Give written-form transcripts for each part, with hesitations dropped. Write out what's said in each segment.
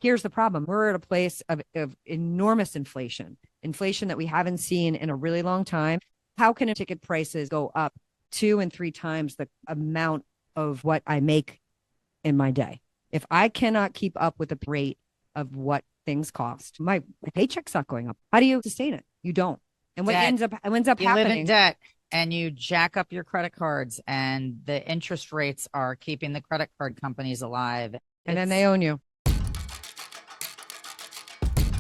here's the problem. We're at a place of enormous inflation that we haven't seen in a really long time. How can ticket prices go up 2 and 3 times the amount of what I make in my day? If I cannot keep up with the rate of what things cost, my paycheck's not going up. How do you sustain it? You don't. And what ends up you happening, live in debt and you jack up your credit cards, and the interest rates are keeping the credit card companies alive. And then they own you.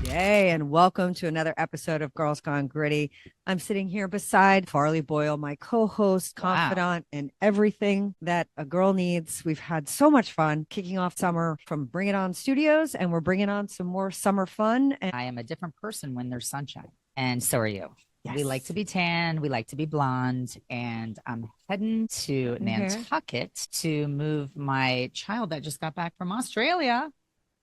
Yay, and welcome to another episode of Girls Gone Gritty. I'm sitting here beside Farley Boyle, my co-host, confidant, and everything that a girl needs. We've had so much fun kicking off summer from Bring It On Studios, and we're bringing on some more summer fun. And I am a different person when there's sunshine, and so are you. Yes. We like to be tan, we like to be blonde, and I'm heading to Nantucket to move my child that just got back from Australia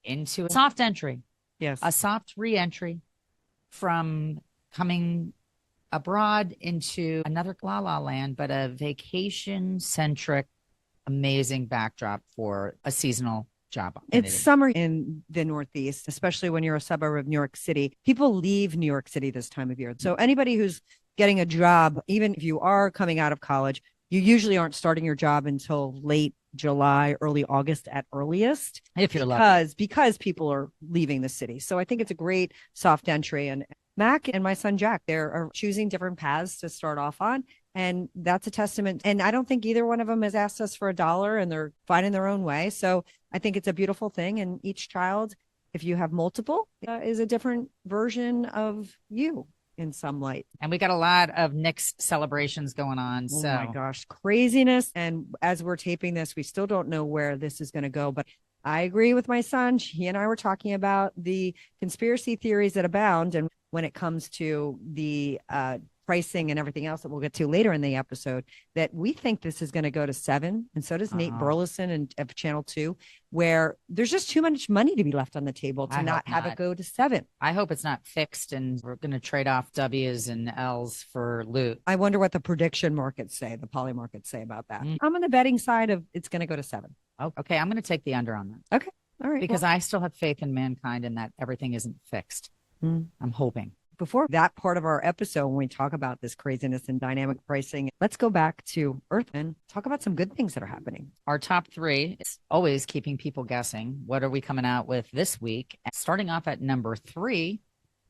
into a soft entry. Yes. A soft re-entry from coming abroad into another la la land, but a vacation-centric, amazing backdrop for a seasonal job opportunity. It's summer in the Northeast, especially when you're a suburb of New York City. People leave New York City this time of year. So anybody who's getting a job, even if you are coming out of college, you usually aren't starting your job until late July, early August at earliest. If you're lucky. Because people are leaving the city. So I think it's a great soft entry. And Mac and my son Jack, they're choosing different paths to start off on. And that's a testament. And I don't think either one of them has asked us for $1, and they're finding their own way. So I think it's a beautiful thing. And each child, if you have multiple, is a different version of you in some light. And we got a lot of Knicks celebrations going on. Oh my gosh, craziness. And as we're taping this, we still don't know where this is going to go. But I agree with my son. He and I were talking about the conspiracy theories that abound. And when it comes to the pricing and everything else that we'll get to later in the episode, that we think this is going to go to 7. And so does Nate Burleson of Channel 2, where there's just too much money to be left on the table to not have it go to 7. I hope it's not fixed and we're going to trade off W's and L's for loot. I wonder what the prediction markets say, the poly markets say about that. I'm on the betting side of it's going to go to 7. Oh, okay. I'm going to take the under on that. Okay. All right. Because I still have faith in mankind and that everything isn't fixed. I'm hoping. Before that part of our episode, when we talk about this craziness and dynamic pricing, let's go back to Earth and talk about some good things that are happening. Our top 3 is always keeping people guessing. What are we coming out with this week? Starting off at number 3,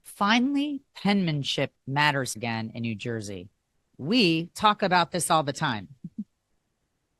finally, penmanship matters again in New Jersey. We talk about this all the time.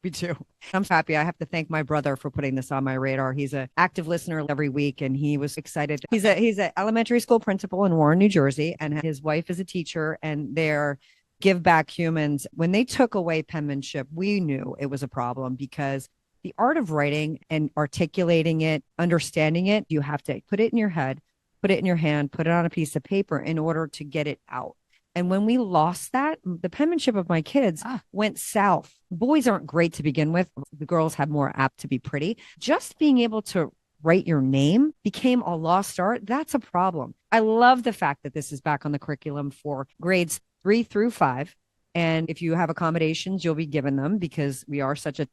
Me too. I'm happy. I have to thank my brother for putting this on my radar. He's an active listener every week, and he was excited. He's an elementary school principal in Warren, New Jersey, and his wife is a teacher, and they're give back humans. When they took away penmanship, we knew it was a problem because the art of writing and articulating it, understanding it, you have to put it in your head, put it in your hand, put it on a piece of paper in order to get it out. And when we lost that, the penmanship of my kids went south. Boys aren't great to begin with. The girls have more apt to be pretty. Just being able to write your name became a lost art. That's a problem. I love the fact that this is back on the curriculum for grades 3 through 5. And if you have accommodations, you'll be given them because we are such a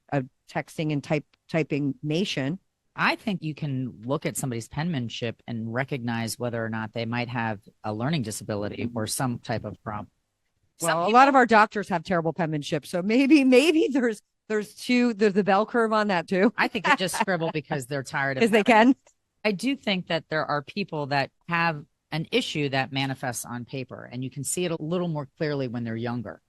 texting and typing nation. I think you can look at somebody's penmanship and recognize whether or not they might have a learning disability or some type of problem. Well, a lot of our doctors have terrible penmanship, so maybe there's the bell curve on that too. I think they just scribble because they're tired of it. Because they can. I do think that there are people that have an issue that manifests on paper, and you can see it a little more clearly when they're younger.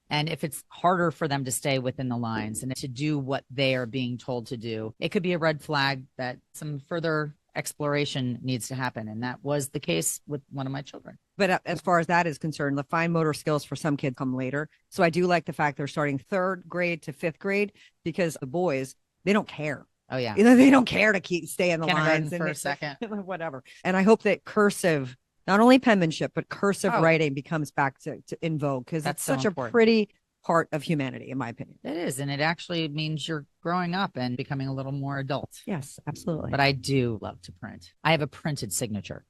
And if it's harder for them to stay within the lines and to do what they are being told to do, it could be a red flag that some further exploration needs to happen. And that was the case with one of my children. But as far as that is concerned, the fine motor skills for some kids come later. So I do like the fact they're starting 3rd grade to 5th grade because the boys, they don't care. Oh, yeah. They don't care to stay in the lines. For a second. Whatever. And I hope that cursive, not only penmanship, but cursive writing becomes back to in vogue because it's such a pretty part of humanity, in my opinion. It is. And it actually means you're growing up and becoming a little more adult. Yes, absolutely. But I do love to print. I have a printed signature.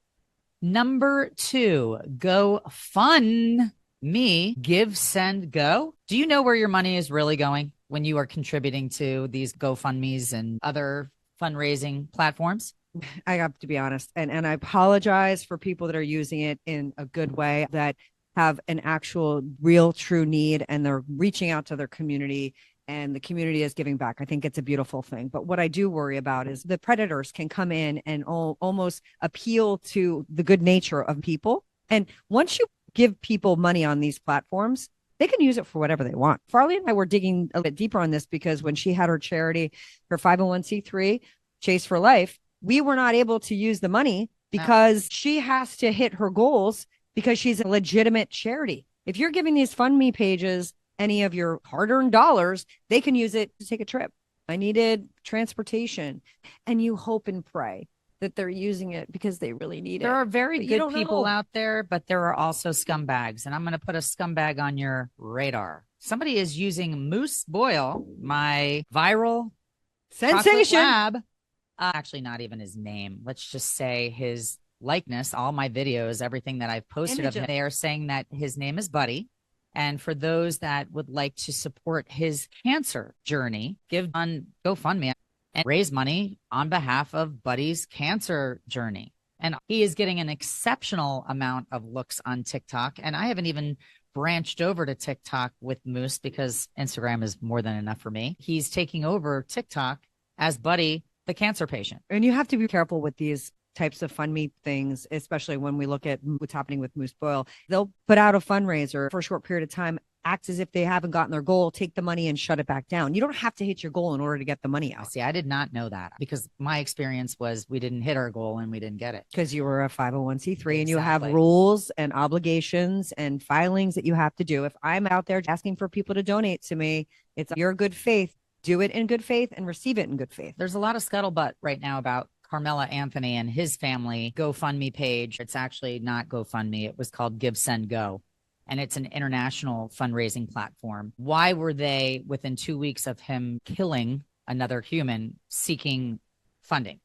Number 2, GoFundMe, GiveSendGo. Do you know where your money is really going when you are contributing to these GoFundMes and other fundraising platforms? I have to be honest, and I apologize for people that are using it in a good way, that have an actual real true need and they're reaching out to their community and the community is giving back. I think it's a beautiful thing. But what I do worry about is the predators can come in and almost appeal to the good nature of people. And once you give people money on these platforms, they can use it for whatever they want. Farley and I were digging a bit deeper on this because when she had her charity, her 501c3, Chase for Life, we were not able to use the money because she has to hit her goals because she's a legitimate charity. If you're giving these FundMe pages any of your hard-earned dollars, they can use it to take a trip. I needed transportation, and you hope and pray that they're using it because they really need it. There are very good people out there, but there are also scumbags, and I'm going to put a scumbag on your radar. Somebody is using Moose Boyle, my viral sensation lab. Actually, not even his name. Let's just say his likeness, all my videos, everything that I've posted of him. They are saying that his name is Buddy. And for those that would like to support his cancer journey, give on GoFundMe and raise money on behalf of Buddy's cancer journey. And he is getting an exceptional amount of looks on TikTok. And I haven't even branched over to TikTok with Moose because Instagram is more than enough for me. He's taking over TikTok as Buddy, the cancer patient. And you have to be careful with these types of FundMe things, especially when we look at what's happening with Moose Boyle. They'll put out a fundraiser for a short period of time, act as if they haven't gotten their goal, take the money and shut it back down. You don't have to hit your goal in order to get the money out. See, I did not know that because my experience was we didn't hit our goal and we didn't get it. Because you were a 501c3 and you have rules and obligations and filings that you have to do. If I'm out there asking for people to donate to me, it's your good faith. Do it in good faith and receive it in good faith. There's a lot of scuttlebutt right now about Carmela Anthony and his family GoFundMe page. It's actually not GoFundMe. It was called GiveSendGo, and it's an international fundraising platform. Why were they, within 2 weeks of him killing another human, seeking funding?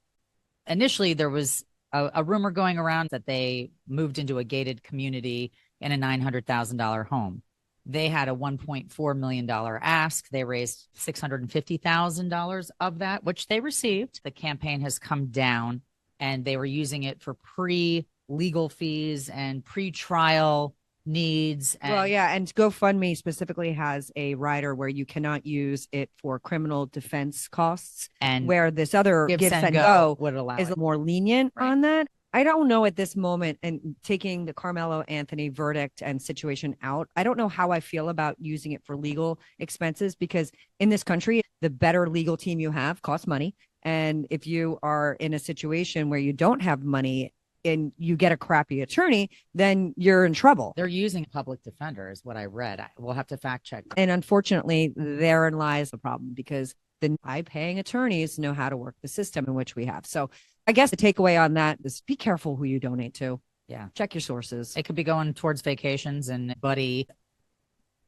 Initially, there was a rumor going around that they moved into a gated community in a $900,000 home. They had a $1.4 million ask. They raised $650,000 of that, which they received. The campaign has come down, and they were using it for pre-legal fees and pre-trial needs. Well, yeah. And GoFundMe specifically has a rider where you cannot use it for criminal defense costs, and where this other GiveSendGo would allow is more lenient on that. I don't know at this moment, and taking the Carmelo Anthony verdict and situation out, I don't know how I feel about using it for legal expenses, because in this country, the better legal team you have costs money. And if you are in a situation where you don't have money and you get a crappy attorney, then you're in trouble. They're using a public defender is what I read. We'll have to fact check. And unfortunately, therein lies the problem, because the high-paying attorneys know how to work the system in which we have. So I guess the takeaway on that is be careful who you donate to. Yeah. Check your sources. It could be going towards vacations, and Buddy's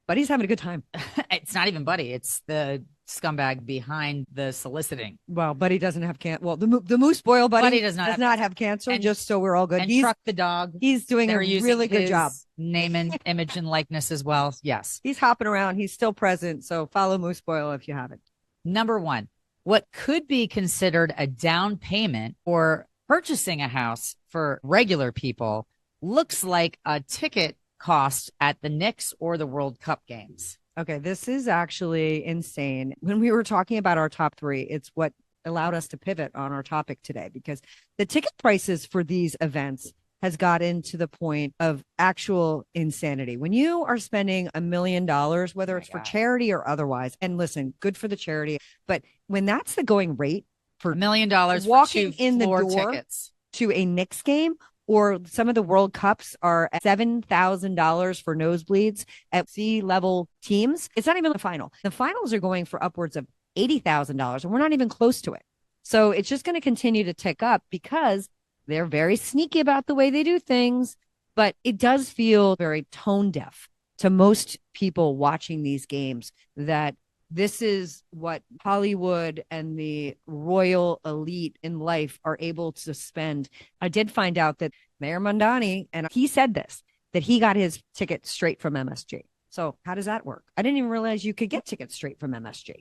having a good time. It's not even Buddy. It's the scumbag behind the soliciting. Well, Buddy doesn't have cancer. Well, the Moose Boyle Buddy does not have cancer, and, just so we're all good. And Truck the dog. He's doing a really good job. Name and image and likeness as well. Yes. He's hopping around. He's still present. So follow Moose Boyle if you haven't. Number one, what could be considered a down payment for purchasing a house for regular people looks like a ticket cost at the Knicks or the World Cup games. Okay, this is actually insane. When we were talking about our top three, it's what allowed us to pivot on our topic today, because the ticket prices for these events has gotten to the point of actual insanity. When you are spending $1 million, whether it's for charity or otherwise, and listen, good for the charity, but when that's the going rate for $1 million walking for in the door tickets to a Knicks game, or some of the World Cups are at $7,000 for nosebleeds at C-level teams. It's not even the final. The finals are going for upwards of $80,000, and we're not even close to it. So it's just going to continue to tick up, because they're very sneaky about the way they do things, but it does feel very tone deaf to most people watching these games that this is what Hollywood and the royal elite in life are able to spend. I did find out that Mayor Mondani, and he said this, that he got his ticket straight from MSG. So how does that work? I didn't even realize you could get tickets straight from MSG.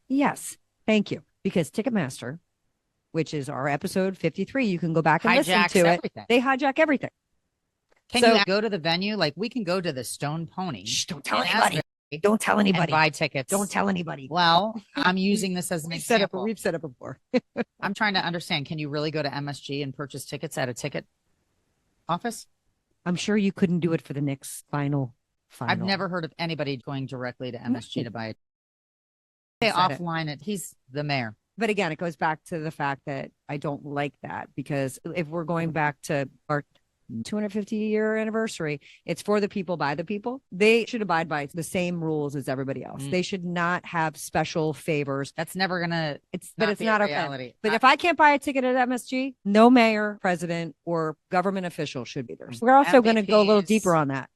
Yes, thank you. Because Ticketmaster which is our episode 53. You can go back and listen Hijacks to it. everything. They hijack everything. Can So- you go to the venue? Like, we can go to the Stone Pony. Shh, don't tell in anybody. Asbury Don't tell and anybody. buy tickets. Don't tell anybody. Well, I'm using this as an We've said example. we've said it before. I'm trying to understand. Can you really go to MSG and purchase tickets at a ticket office? I'm sure you couldn't do it for the Knicks final. I've never heard of anybody going directly to MSG to buy it. They Said it. offline it. He's the mayor. But again, it goes back to the fact that I don't like that, because if we're going back to our 250-year anniversary, it's for the people, by the people. They should abide by the same rules as everybody else. They should not have special favors. That's never gonna. But it's not okay. reality. But if I can't buy a ticket at MSG, no mayor, president, or government official should be there. So we're also going to go a little MVPs. deeper on that.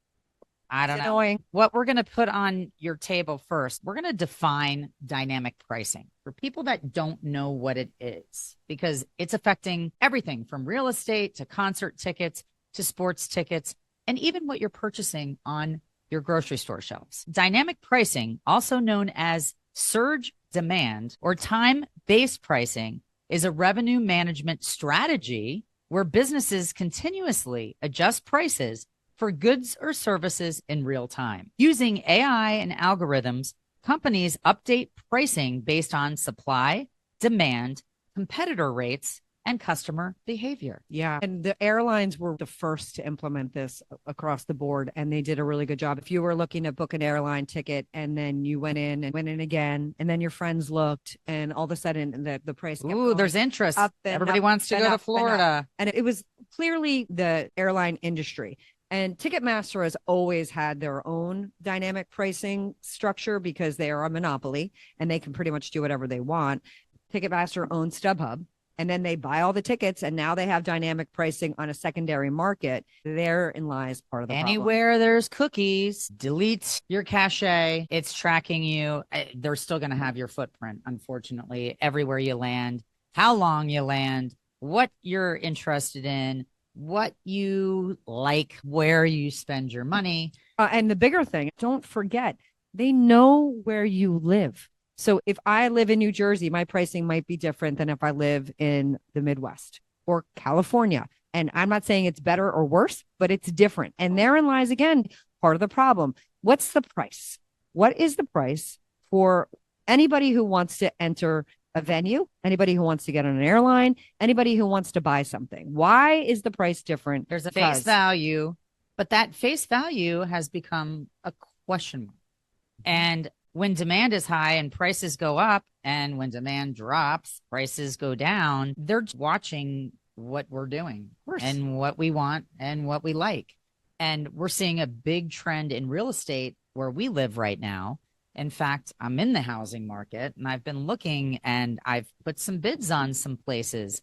I don't It's know. annoying. What we're going to put on your table first, we're going to define dynamic pricing for people that don't know what it is, because it's affecting everything from real estate to concert tickets to sports tickets, and even what you're purchasing on your grocery store shelves. Dynamic pricing, also known as surge demand or time-based pricing, is a revenue management strategy where businesses continuously adjust prices for goods or services in real time. Using AI and algorithms, companies update pricing based on supply, demand, competitor rates, and customer behavior. Yeah. And the airlines were the first to implement this across the board, and they did a really good job. If you were looking to book an airline ticket and then you went in again, and then your friends looked, and all of a sudden the price kept Ooh, going there's interest. up and Everybody up wants to and go to up and up. Florida. And it was clearly the airline industry. And Ticketmaster has always had their own dynamic pricing structure because they are a monopoly and they can pretty much do whatever they want. Ticketmaster owns StubHub, and then they buy all the tickets, and now they have dynamic pricing on a secondary market. Therein lies part of the problem. Anywhere there's cookies, delete your cache. It's tracking you. They're still going to have your footprint, unfortunately, everywhere you land, how long you land, what you're interested in, what you like, where you spend your money. And the bigger thing, don't forget, they know where you live. So if I live in New Jersey, my pricing might be different than if I live in the Midwest or California. And I'm not saying it's better or worse, but it's different. And therein lies, again, part of the problem. What's the price? What is the price for anybody who wants to enter a venue, anybody who wants to get on an airline, anybody who wants to buy something? Why is the price different? There's a face value, but that face value has become a question mark. And when demand is high and prices go up, and when demand drops, prices go down, they're just watching what we're doing and what we want and what we like. And we're seeing a big trend in real estate where we live right now. In fact, I'm in the housing market, and I've been looking, and I've put some bids on some places.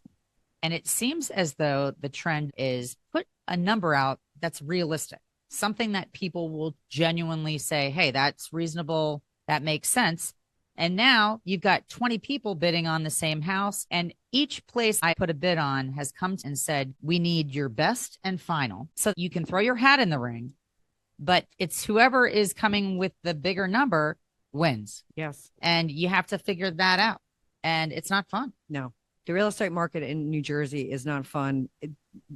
And it seems as though the trend is put a number out that's realistic, something that people will genuinely say, hey, that's reasonable. That makes sense. And now you've got 20 people bidding on the same house. And each place I put a bid on has come and said, we need your best and final. So you can throw your hat in the ring, but it's whoever is coming with the bigger number wins. Yes. And you have to figure that out. And it's not fun. No, the real estate market in New Jersey is not fun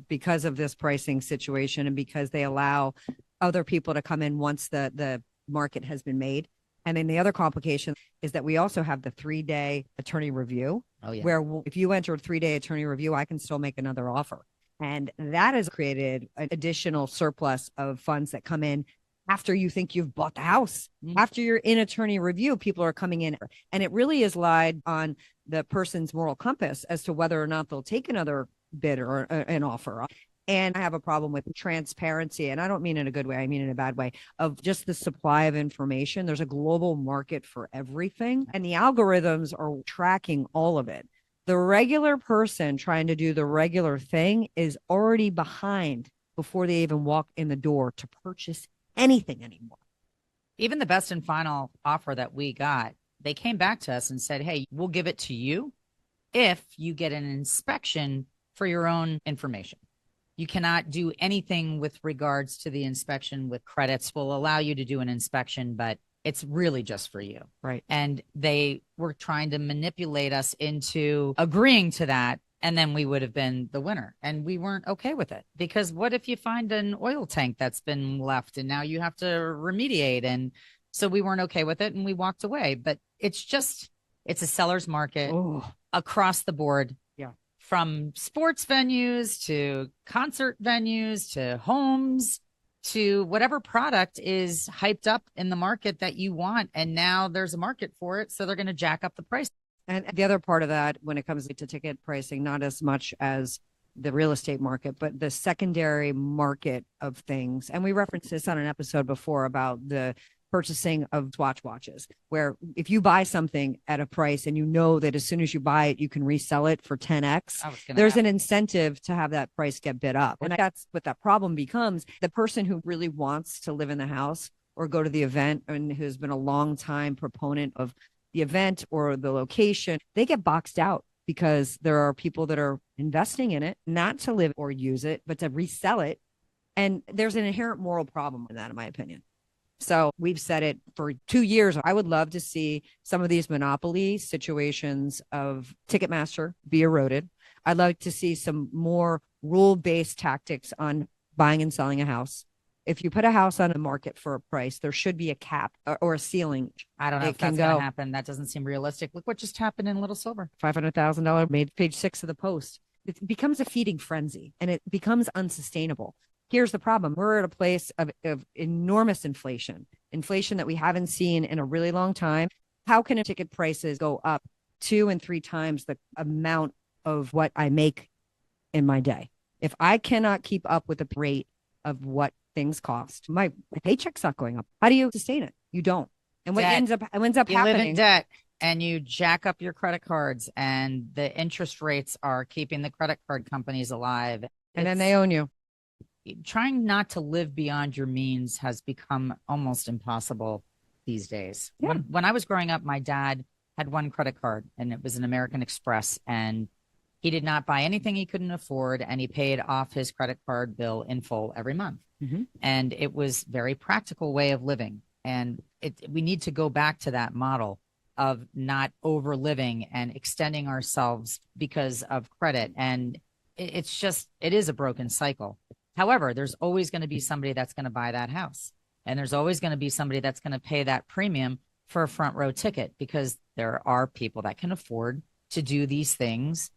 because of this pricing situation, and because they allow other people to come in once the market has been made. And then the other complication is that we also have the 3-day attorney review, where if you enter a 3-day attorney review, I can still make another offer. And that has created an additional surplus of funds that come in after you think you've bought the house. After you're in attorney review, people are coming in. And it really is lied on the person's moral compass as to whether or not they'll take another bid or an offer. And I have a problem with transparency. And I don't mean in a good way, I mean in a bad way, of just the supply of information. There's a global market for everything, and the algorithms are tracking all of it. The regular person trying to do the regular thing is already behind before they even walk in the door to purchase anything anymore. Even the best and final offer that we got, they came back to us and said, hey, we'll give it to you if you get an inspection for your own information. You cannot do anything with regards to the inspection with credits. We'll allow you to do an inspection, but It's really just for you. Right. And they were trying to manipulate us into agreeing to that. And then we would have been the winner. And we weren't okay with it, because what if you find an oil tank that's been left and now you have to remediate? And so we weren't okay with it and we walked away. But it's a seller's market across the board. Yeah. From sports venues to concert venues to homes to whatever product is hyped up in the market that you want. And now there's a market for it. So they're going to jack up the price. And the other part of that, when it comes to ticket pricing, not as much as the real estate market, but the secondary market of things. And we referenced this on an episode before about the purchasing of Swatch watches, where if you buy something at a price and you know that as soon as you buy it, you can resell it for 10x, there's an incentive to have that price get bid up. And that's what that problem becomes. The person who really wants to live in the house or go to the event and who's been a long time proponent of the event or the location, they get boxed out because there are people that are investing in it, not to live or use it, but to resell it. And there's an inherent moral problem in that, in my opinion. So we've said it for 2 years. I would love to see some of these monopoly situations of Ticketmaster be eroded. I'd like to see some more rule-based tactics on buying and selling a house. If you put a house on the market for a price, there should be a cap or a ceiling. I don't know if that's going to happen. That doesn't seem realistic. Look what just happened in Little Silver. $500,000 made page 6 of the Post. It becomes a feeding frenzy and it becomes unsustainable. Here's the problem. We're at a place of enormous inflation that we haven't seen in a really long time. How can ticket prices go up 2 and 3 times the amount of what I make in my day? If I cannot keep up with the rate of what things cost, my paycheck's not going up. How do you sustain it? You don't. And what ends up you happening, live in debt and you jack up your credit cards, and the interest rates are keeping the credit card companies alive. And then they own you. Trying not to live beyond your means has become almost impossible these days. Yeah. When I was growing up, my dad had one credit card, and it was an American Express, and he did not buy anything he couldn't afford, and he paid off his credit card bill in full every month. Mm-hmm. And it was a very practical way of living. And we need to go back to that model of not over-living and extending ourselves because of credit. And it is a broken cycle. However, there's always going to be somebody that's going to buy that house. And there's always going to be somebody that's going to pay that premium for a front row ticket, because there are people that can afford to do these things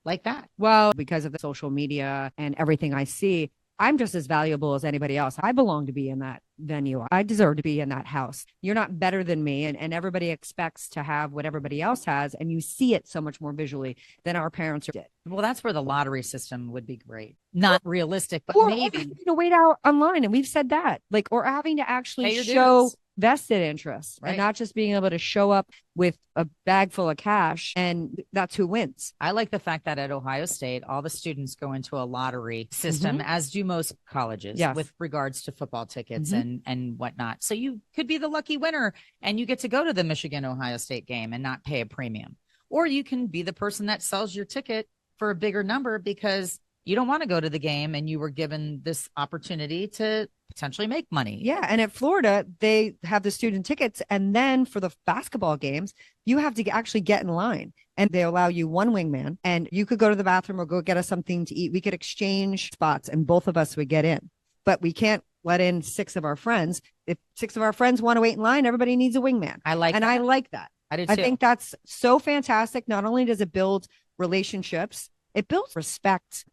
like that. Well, because of the social media and everything I see, I'm just as valuable as anybody else. I belong to be in that venue. I deserve to be in that house. You're not better than me. And everybody expects to have what everybody else has. And you see it so much more visually than our parents did. Well, that's where the lottery system would be great. Not realistic, but maybe. To wait out online. And we've said that. Or having to actually show vested interest, right? And not just being able to show up with a bag full of cash and that's who wins. I like the fact that at Ohio State, all the students go into a lottery system, as do most colleges, with regards to football tickets and whatnot. So you could be the lucky winner and you get to go to the Michigan-Ohio State game and not pay a premium. Or you can be the person that sells your ticket for a bigger number because you don't want to go to the game and you were given this opportunity to potentially make money. Yeah. And at Florida, they have the student tickets. And then for the basketball games, you have to actually get in line and they allow you one wingman and you could go to the bathroom or go get us something to eat. We could exchange spots and both of us would get in, but we can't let in 6 of our friends. If 6 of our friends want to wait in line, everybody needs a wingman. I like that. I like that. I do too. I think that's so fantastic. Not only does it build relationships, it builds respect.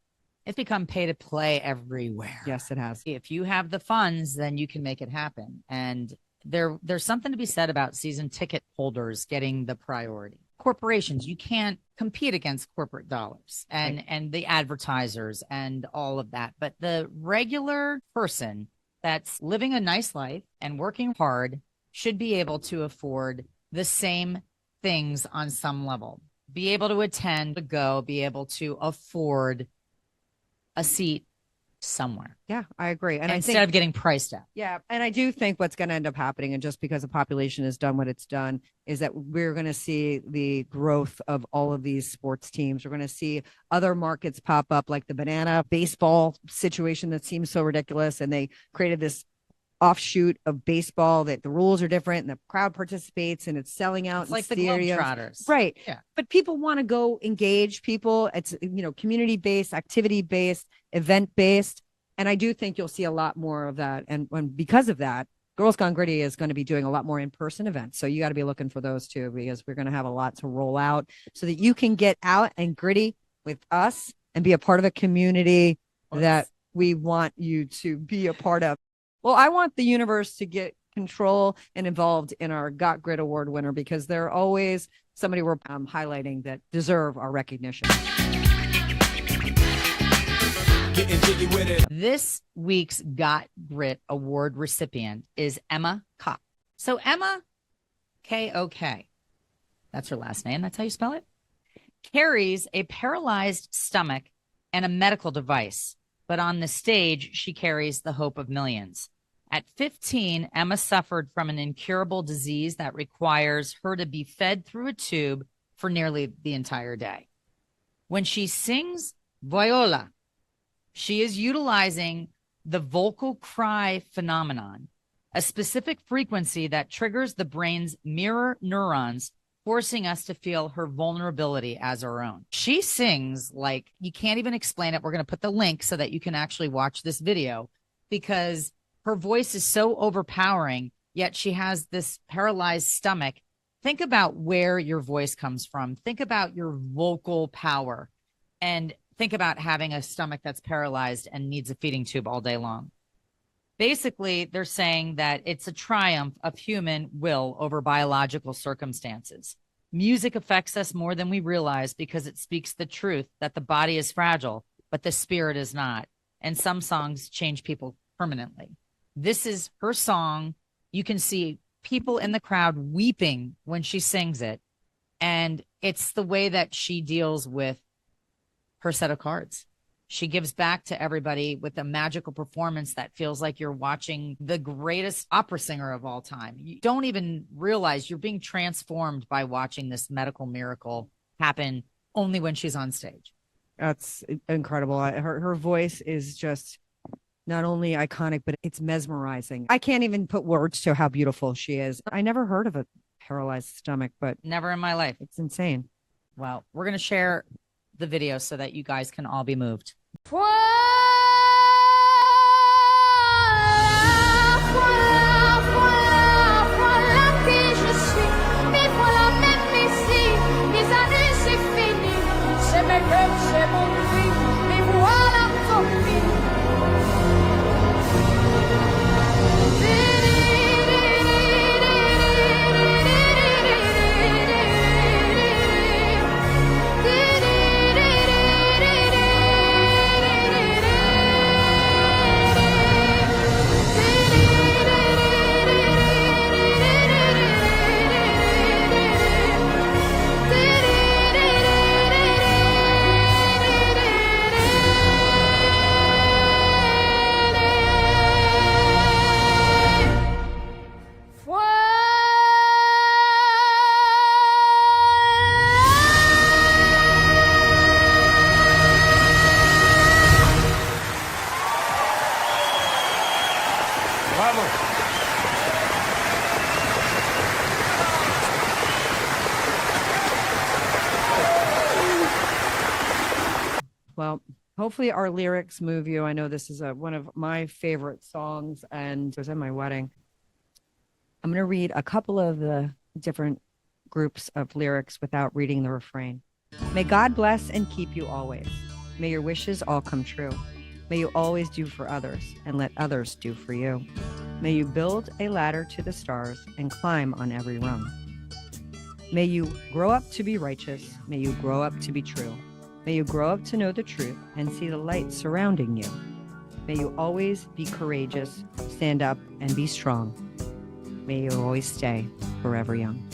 It's become pay to play everywhere. Yes, it has. If you have the funds, then you can make it happen. And there's something to be said about season ticket holders getting the priority. Corporations, you can't compete against corporate dollars and the advertisers and all of that. But the regular person that's living a nice life and working hard should be able to afford the same things on some level. Be able to attend, to go, be able to afford a seat somewhere. Yeah, I agree. And instead of getting priced out. Yeah. And I do think what's going to end up happening, and just because the population has done what it's done, is that we're going to see the growth of all of these sports teams. We're going to see other markets pop up, like the banana baseball situation that seems so ridiculous. And they created this offshoot of baseball that the rules are different and the crowd participates and it's selling out. It's like the Globetrotters. Right. Yeah. But people want to go engage people. It's, community-based, activity-based, event-based. And I do think you'll see a lot more of that. And because of that, Girls Gone Gritty is going to be doing a lot more in-person events. So you got to be looking for those too, because we're going to have a lot to roll out so that you can get out and gritty with us and be a part of a community that we want you to be a part of. Well, I want the universe to get control and involved in our Got Grit Award winner, because they're always somebody we're highlighting that deserve our recognition. This week's Got Grit Award recipient is Emma Kok. So Emma, K-O-K, that's her last name. That's how you spell it. Carries a paralyzed stomach and a medical device. But on the stage, she carries the hope of millions. At 15, Emma suffered from an incurable disease that requires her to be fed through a tube for nearly the entire day. When she sings Viola, she is utilizing the vocal cry phenomenon, a specific frequency that triggers the brain's mirror neurons, forcing us to feel her vulnerability as our own. She sings like you can't even explain it. We're going to put the link so that you can actually watch this video, because her voice is so overpowering, yet she has this paralyzed stomach. Think about where your voice comes from. Think about your vocal power, and think about having a stomach that's paralyzed and needs a feeding tube all day long. Basically, they're saying that it's a triumph of human will over biological circumstances. Music affects us more than we realize because it speaks the truth that the body is fragile, but the spirit is not. And some songs change people permanently. This is her song. You can see people in the crowd weeping when she sings it. And it's the way that she deals with her set of cards. She gives back to everybody with a magical performance that feels like you're watching the greatest opera singer of all time. You don't even realize you're being transformed by watching this medical miracle happen only when she's on stage. That's incredible. Her voice is just not only iconic, but it's mesmerizing. I can't even put words to how beautiful she is. I never heard of a paralyzed stomach, but never in my life. It's insane. Well, we're going to share the video so that you guys can all be moved. Well, hopefully our lyrics move you. I know this is one of my favorite songs, and it was at my wedding. I'm going to read a couple of the different groups of lyrics without reading the refrain. May God bless and keep you always. May your wishes all come true. May you always do for others and let others do for you. May you build a ladder to the stars and climb on every rung. May you grow up to be righteous. May you grow up to be true. May you grow up to know the truth and see the light surrounding you. May you always be courageous, stand up, and be strong. May you always stay forever young.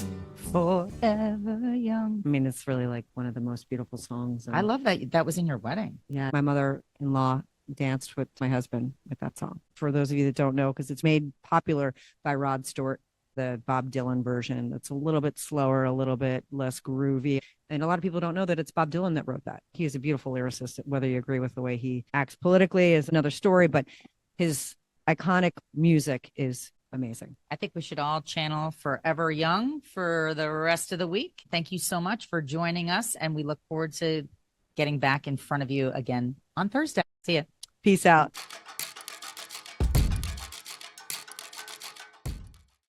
Forever young. I mean, it's really like one of the most beautiful songs. I love that that was in your wedding. Yeah. My mother-in-law danced with my husband with that song. For those of you that don't know, because it's made popular by Rod Stewart, the Bob Dylan version. It's a little bit slower, a little bit less groovy. And a lot of people don't know that it's Bob Dylan that wrote that. He is a beautiful lyricist. Whether you agree with the way he acts politically is another story, but his iconic music is amazing. I think we should all channel Forever Young for the rest of the week. Thank you so much for joining us, and we look forward to getting back in front of you again on Thursday. See ya. Peace out.